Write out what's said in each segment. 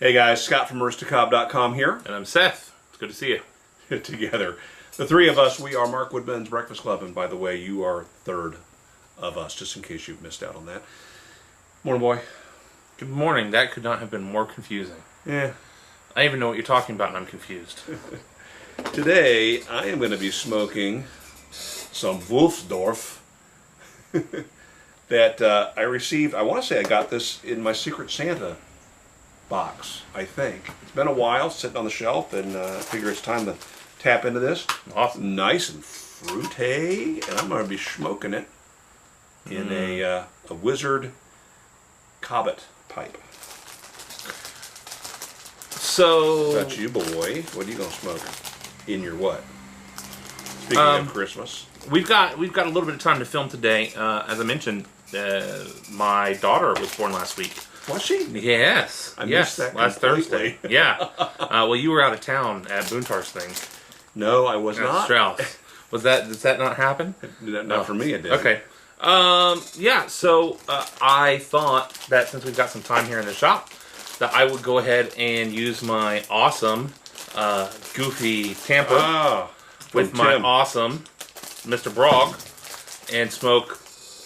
Hey guys, Scott from Aristocob.com here. And I'm Seth. It's good to see you. Together. The three of us, we are Markwood Men's Breakfast Club, and by the way, you are third of us, just in case you've missed out on that. Morning, boy. Good morning. That could not have been more confusing. Yeah. I even know what you're talking about, and I'm confused. Today, I am going to be smoking some Wolfsdorf that I received. I want to say I got this in my Secret Santa box, I think. It's been a while sitting on the shelf, and I figure it's time to tap into this. Awesome. Nice and fruity, and I'm going to be smoking it in a Wizard Cobbett pipe. So, What about you, boy? What are you going to smoke in your what? Speaking of Christmas. we've got a little bit of time to film today. As I mentioned, my daughter was born last week. Was she? Yes. I missed that last completely. Thursday. Yeah. Well, you were out of town at Boontar's thing. No, I was not. Strauss. Does that not happen? Not for me, it did. Okay. Yeah, so I thought that since we've got some time here in the shop, that I would go ahead and use my awesome goofy tamper with my awesome Mr. Brog and smoke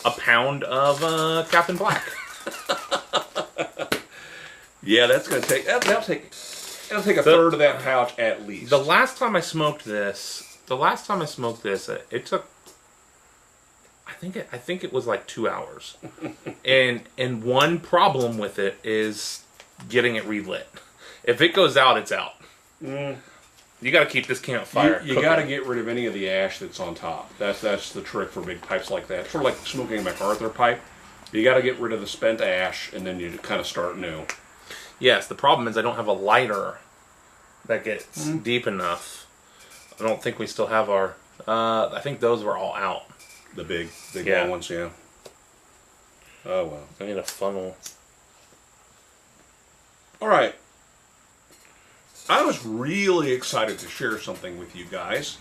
a pound of Captain Black. Yeah, that's going to take. That'll take a third of that pouch at least. The last time I smoked this, it took. I think it was like 2 hours, and one problem with it is getting it relit. If it goes out, it's out. You got to keep this campfire. You got to get rid of any of the ash that's on top. That's the trick for big pipes like that. Sort of like smoking a MacArthur pipe. You got to get rid of the spent ash, and then you kind of start new. Yes, the problem is I don't have a lighter that gets deep enough. I don't think we still have our. I think those were all out. The big long ones, yeah. Oh well. I need a funnel. All right. I was really excited to share something with you guys.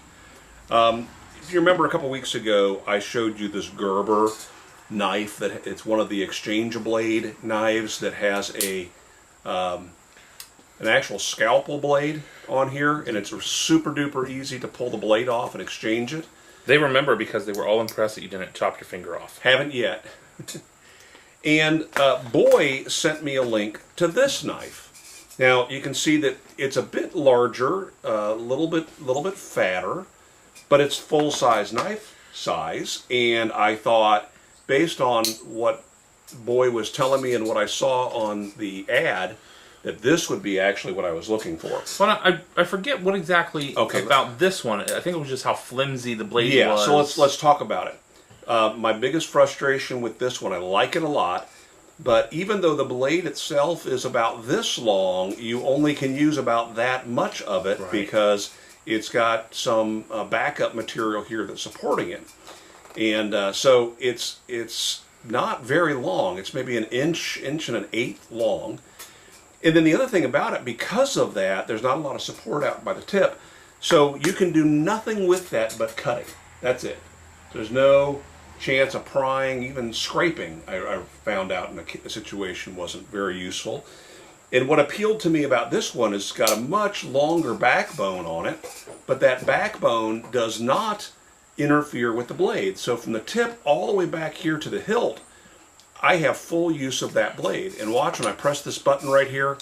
If you remember a couple weeks ago, I showed you this Gerber knife that it's one of the exchange blade knives that has an actual scalpel blade on here, and it's super duper easy to pull the blade off and exchange it. They remember because they were all impressed that you didn't chop your finger off. Haven't yet. And Boy sent me a link to this knife. Now you can see that it's a bit larger, a little bit fatter, but it's full size knife size. And I thought, based on what Boy was telling me and what I saw on the ad, that this would be actually what I was looking for. Well, I forget what exactly about this one. I think it was just how flimsy the blade was. Yeah, so let's talk about it. My biggest frustration with this one, I like it a lot, but even though the blade itself is about this long, you only can use about that much of it because it's got some backup material here that's supporting it. And so it's not very long. It's maybe an inch and an eighth long. And then the other thing about it, because of that, there's not a lot of support out by the tip. So you can do nothing with that but cutting. That's it. There's no chance of prying, even scraping. I found out in a situation wasn't very useful. And what appealed to me about this one is it's got a much longer backbone on it, but that backbone does not interfere with the blade. So from the tip all the way back here to the hilt, I have full use of that blade. And watch, when I press this button right here,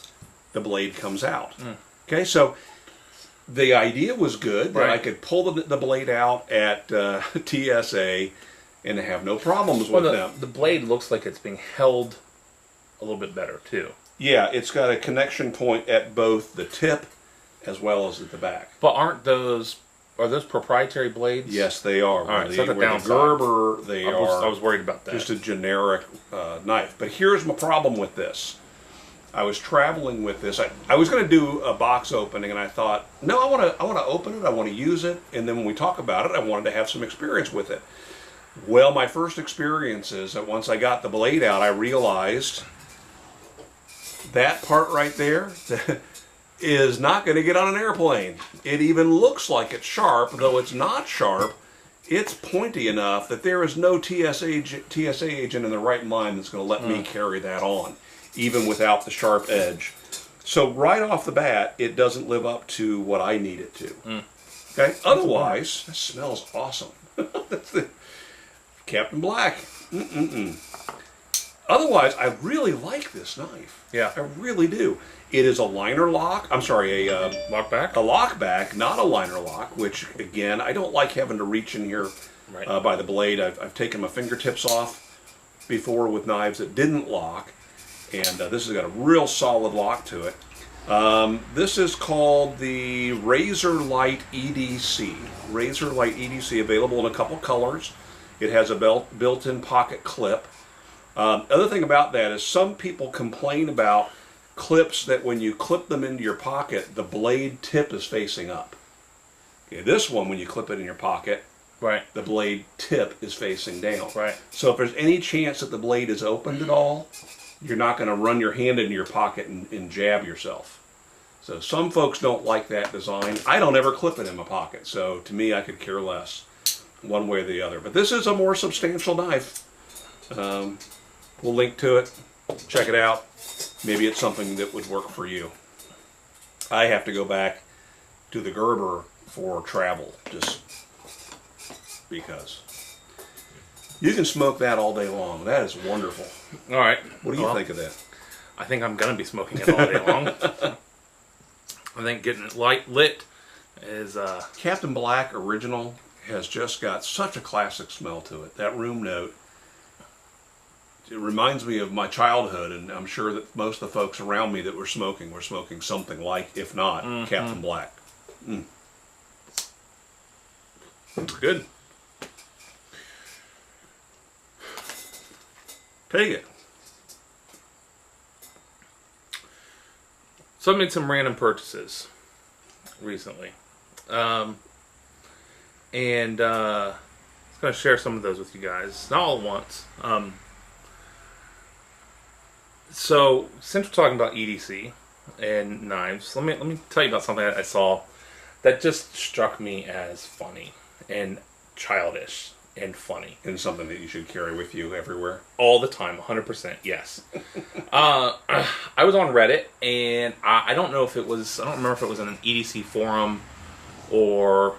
the blade comes out. Okay, so the idea was good that I could pull the blade out at TSA and have no problems with them. The blade looks like it's being held a little bit better too. Yeah, it's got a connection point at both the tip as well as at the back. But are those proprietary blades? Yes, they are. All right, so the Gerber, they are. I was worried about that. Just a generic knife. But here's my problem with this. I was traveling with this. I was going to do a box opening, and I thought, no, I want to open it. I want to use it, and then when we talk about it, I wanted to have some experience with it. Well, my first experience is that once I got the blade out, I realized that part right there is not going to get on an airplane. It even looks like it's sharp, though it's not sharp. It's pointy enough that there is no TSA agent in the right mind that's going to let me carry that on, even without the sharp edge. So right off the bat, it doesn't live up to what I need it to. Okay. Otherwise, it smells awesome. That's the Captain Black. Otherwise, I really like this knife. Yeah. I really do. It is a liner lock. I'm sorry, a lockback. A lockback, not a liner lock. Which again, I don't like having to reach in here by the blade. I've taken my fingertips off before with knives that didn't lock, and this has got a real solid lock to it. This is called the Razor-Lite EDC. Razor-Lite EDC, available in a couple colors. It has a built-in pocket clip. Other thing about that is some people complain about clips that when you clip them into your pocket, the blade tip is facing up. Okay, this one, when you clip it in your pocket, the blade tip is facing down. So if there's any chance that the blade is opened at all, you're not going to run your hand into your pocket and jab yourself. So some folks don't like that design. I don't ever clip it in my pocket, so to me I could care less one way or the other. But this is a more substantial knife. We'll link to it. Check it out. Maybe it's something that would work for you. I have to go back to the Gerber for travel, just because. You can smoke that all day long. That is wonderful. All right. What do you think of that? I think I'm going to be smoking it all day long. I think getting it lit is... Captain Black Original has just got such a classic smell to it. That room note. It reminds me of my childhood, and I'm sure that most of the folks around me that were smoking something like, if not, Captain Black. Good. Take it. So I made some random purchases recently. And I was going to share some of those with you guys. Not all at once. So, since we're talking about EDC and knives, let me tell you about something that I saw that just struck me as funny and childish and funny. And something that you should carry with you everywhere. All the time, 100%, yes. I was on Reddit, and I don't remember if it was in an EDC forum or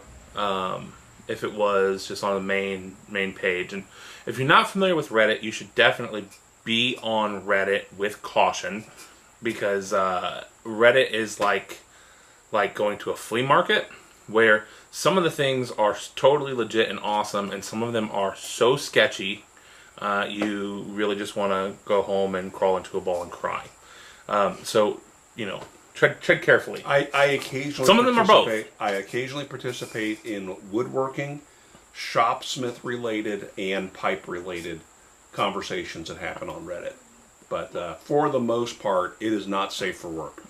if it was just on the main page. And if you're not familiar with Reddit, you should definitely be on Reddit with caution, because Reddit is like going to a flea market, where some of the things are totally legit and awesome, and some of them are so sketchy you really just want to go home and crawl into a ball and cry. So, tread carefully. I occasionally some of them are both. I occasionally participate in woodworking, shopsmith related, and pipe related conversations that happen on Reddit. But for the most part, it is not safe for work.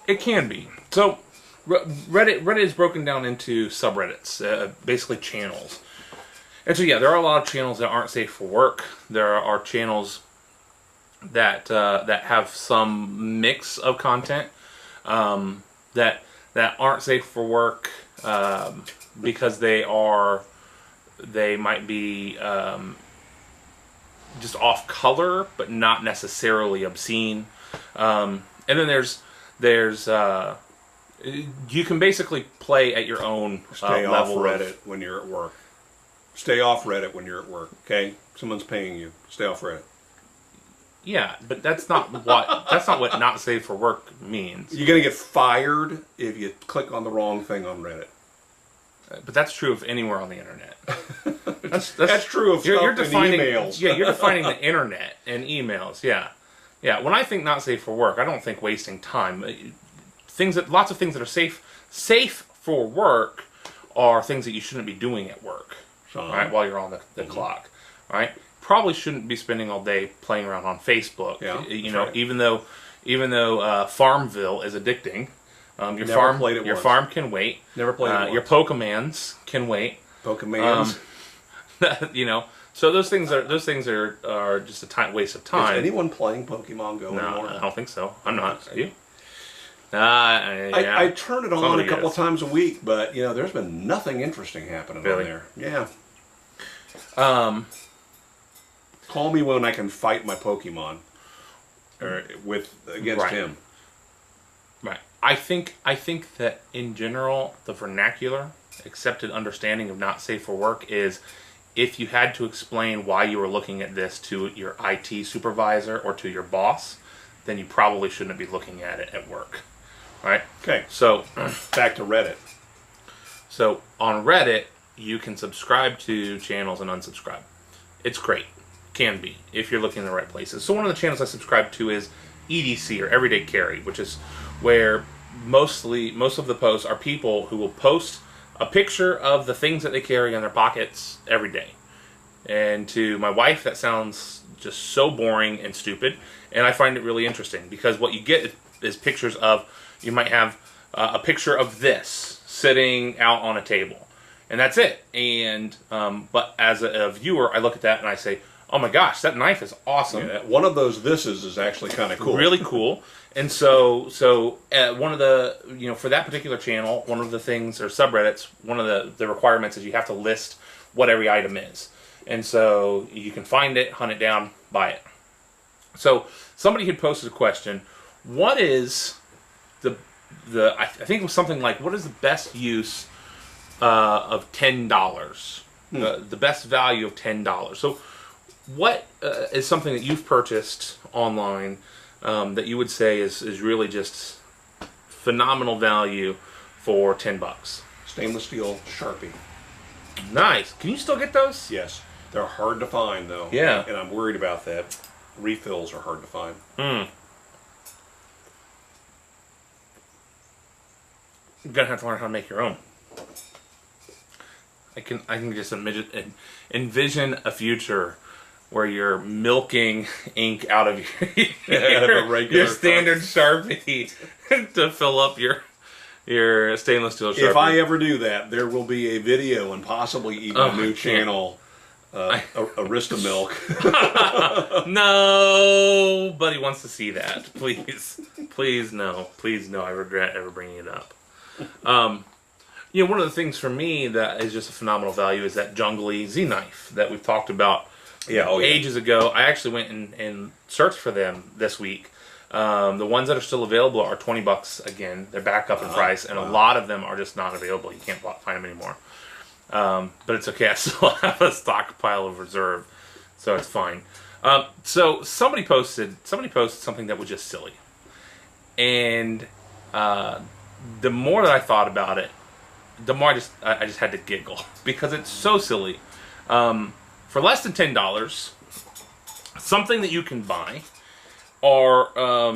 It can be. So, Reddit is broken down into subreddits, basically channels. And so, yeah, there are a lot of channels that aren't safe for work. There are channels that have some mix of content that aren't safe for work because they might be just off color, but not necessarily obscene. And then there's you can basically play at your own Stay level. Off Reddit when you're at work. Stay off Reddit when you're at work. Okay, someone's paying you. Stay off Reddit. Yeah, but that's not what not safe for work means. You're gonna get fired if you click on the wrong thing on Reddit. But that's true of anywhere on the internet. That's true of you're defining emails. Yeah, you're defining the internet and emails. Yeah. When I think not safe for work, I don't think wasting time. Lots of things that are safe for work are things that you shouldn't be doing at work, right? While you're on the clock, right? Probably shouldn't be spending all day playing around on Facebook. Yeah, right. even though Farmville is addicting. Your farm can wait. Never played it. Your Pokemans can wait. Pokemans. So those things are just a waste of time. Is anyone playing Pokemon Go anymore? I don't think so. I'm not. Are you? I turn it on a couple of times a week, but there's been nothing interesting happening on there. Yeah. Call me when I can fight my Pokemon. against him. Right. I think that in general, the vernacular, accepted understanding of not safe for work is if you had to explain why you were looking at this to your IT supervisor or to your boss, then you probably shouldn't be looking at it at work. Right? Okay. So, back to Reddit. So, on Reddit, you can subscribe to channels and unsubscribe. It's great. Can be, if you're looking in the right places. So, one of the channels I subscribe to is EDC, or Everyday Carry, which is where most of the posts are people who will post a picture of the things that they carry in their pockets every day. And to my wife, that sounds just so boring and stupid, and I find it really interesting because what you get is pictures of, you might have a picture of this sitting out on a table, and that's it. And but as a viewer, I look at that and I say, oh my gosh, that knife is awesome. Yeah, one of those thises is actually kind of cool. Really cool. And so one of the, for that particular channel, one of the things, or subreddits, one of the requirements is you have to list what every item is. And so you can find it, hunt it down, buy it. So somebody had posted a question, what is I think it was something like, what is the best use of $10? The best value of $10. So what is something that you've purchased online that you would say is really just phenomenal value for $10? Stainless steel Sharpie. Nice. Can you still get those? Yes. They're hard to find, though. Yeah. And I'm worried about that. Refills are hard to find. You're going to have to learn how to make your own. I can just envision a future where you're milking ink out of your standard Sharpie to fill up your stainless steel Sharpie. If I ever do that, there will be a video and possibly even a new channel, Aristomilk. Nobody wants to see that. Please no. I regret ever bringing it up. One of the things for me that is just a phenomenal value is that Jungly Z knife that we've talked about ages ago. I actually went and searched for them this week. The ones that are still available are $20 again. They're back up in price, and a lot of them are just not available. You can't find them anymore. But it's okay. I still have a stockpile of reserve, so it's fine. So somebody posted something that was just silly, and the more that I thought about it, the more I just had to giggle because it's so silly. For less than $10, something that you can buy are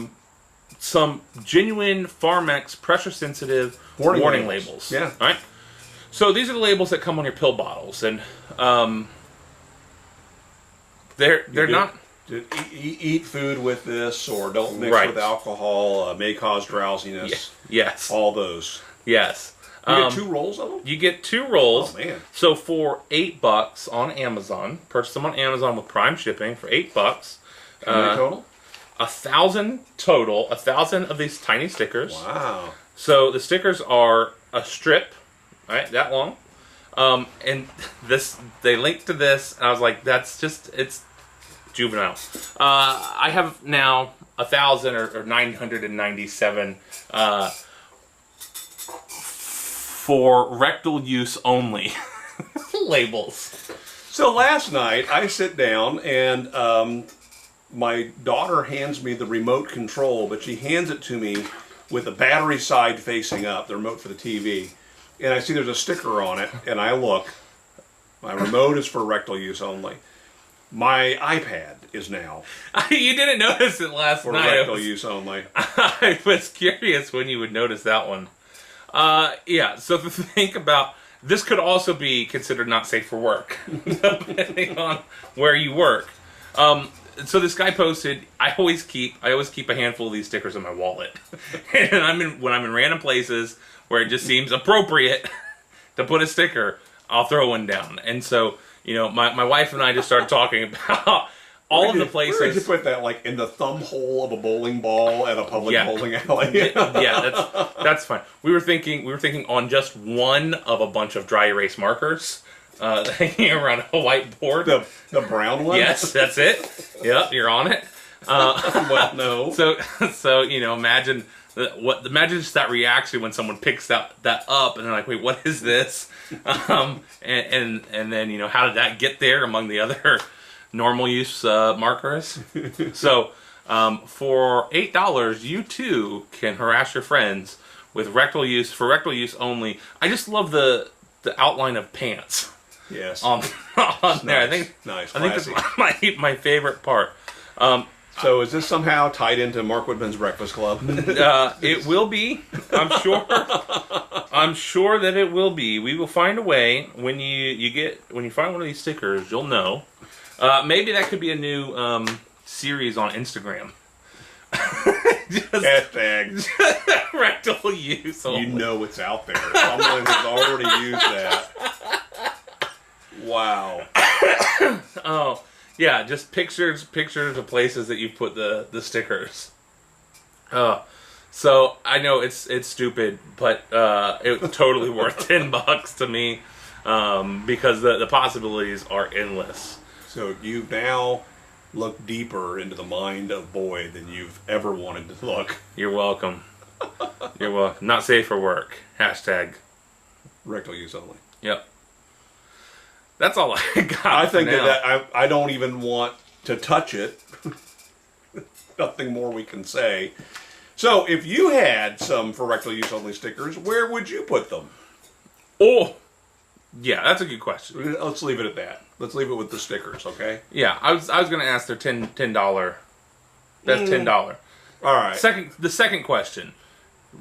some genuine Pharmex pressure-sensitive warning labels. Yeah. Right? So these are the labels that come on your pill bottles, and they're not... Eat food with this, or don't mix with alcohol, may cause drowsiness. Yes. All those. Yes. You get 2 rolls of them? You get 2 rolls. Oh, man. So for $8 on Amazon, purchase them on Amazon with Prime shipping for $8. How many total? 1,000 total. 1,000 of these tiny stickers. Wow. So the stickers are a strip, right, that long. And they linked to this, and I was like, it's juvenile. I have now 1,000 or 997 for rectal use only labels. So last night I sit down and my daughter hands me the remote control, but she hands it to me with the battery side facing up, the remote for the TV. And I see there's a sticker on it, and I look. My remote is for rectal use only. My iPad is now. You didn't notice it last night. For rectal use only. I was curious when you would notice that one. So think about, this could also be considered not safe for work, depending on where you work. So this guy posted, I always keep a handful of these stickers in my wallet. And when I'm in random places where it just seems appropriate to put a sticker, I'll throw one down. And so, my wife and I just started talking about all of the places. Where did you put that, like in the thumb hole of a bowling ball at a public bowling alley? Yeah, that's fine. We were thinking on just one of a bunch of dry erase markers hanging around a whiteboard. The brown one? Yes, that's it. Yep, you're on it. Well, no. So imagine imagine just that reaction when someone picks that up and they're like, wait, what is this? And then how did that get there among the other normal use markers? So for $8, you too can harass your friends with rectal use for rectal use only. I just love the outline of pants. Yes. On Nice. there, I think that's my favorite part. So is this somehow tied into Mark Woodman's Breakfast Club? It will be. I'm sure. I'm sure that it will be. We will find a way when you find one of these stickers. You'll know. Maybe that could be a new series on Instagram. Hashtag rectal use only. You know it's out there. Someone has already used that. Wow. Oh. Yeah, just pictures of places that you put the stickers. So I know it's stupid, but it's totally worth $10 to me because the possibilities are endless. So you've now looked deeper into the mind of Boyd than you've ever wanted to look. You're welcome. You're welcome. Not safe for work. Hashtag. Rectal use only. Yep. That's all I got. I think that I don't even want to touch it. Nothing more we can say. So, if you had some for rectal use only stickers, where would you put them? Oh, yeah, that's a good question. Let's leave it at that. Let's leave it with the stickers, okay? Yeah, I was going to ask their $10. That's $10. All right. The second question: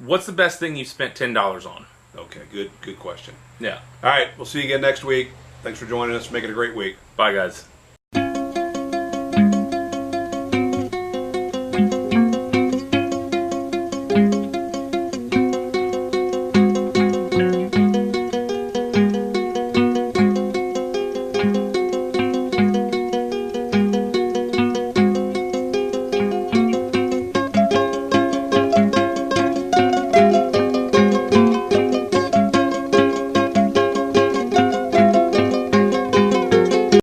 what's the best thing you've spent $10 on? Okay, good question. Yeah. All right, we'll see you again next week. Thanks for joining us. Make it a great week. Bye, guys.